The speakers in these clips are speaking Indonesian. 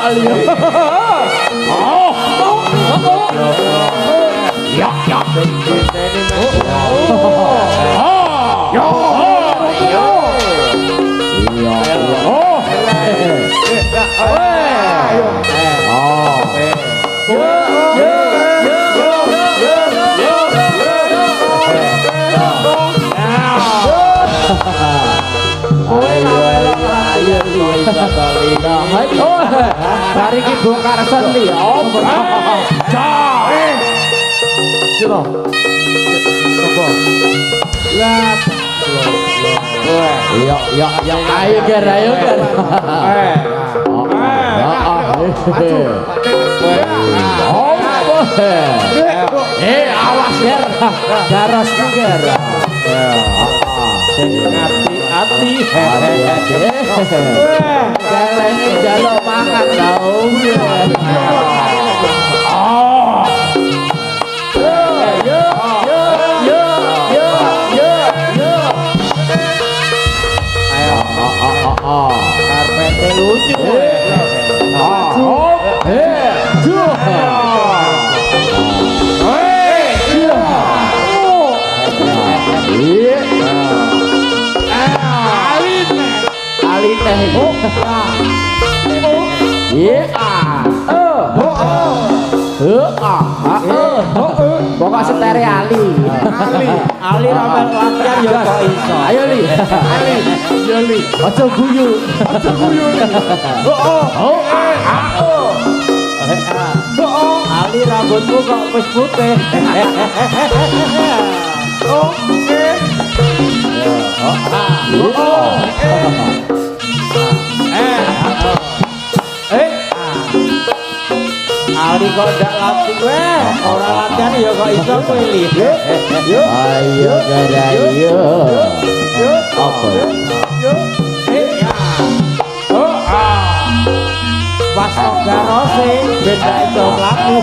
Ali. Oh. Ya ya. Hari ini bongkar seni. Coba. Lihat. Yuk, ayo ger. Awas ger. Garas ger. Hati-hati. Kalene jaluk mangan tau. Karpete lucu. Pokok setere Ali ramen latihan ya kok iso. Ayo Li. Yo Li. Aja guyu. Ali rambutmu kok wis putih. Ali kok ndak latih weh, ora latihan ya kok iso kowe Li. Ayo garayo. Apa? Pas garose beda iso mlaku.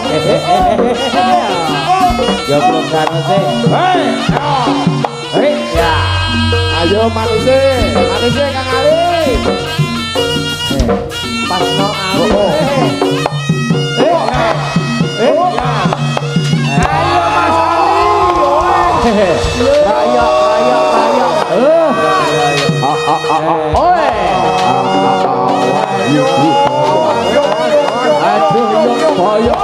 Ya belum garose. Ya. Ayo manusia Kang Ali. Pas no Ali. Raya. Aduh, boyok.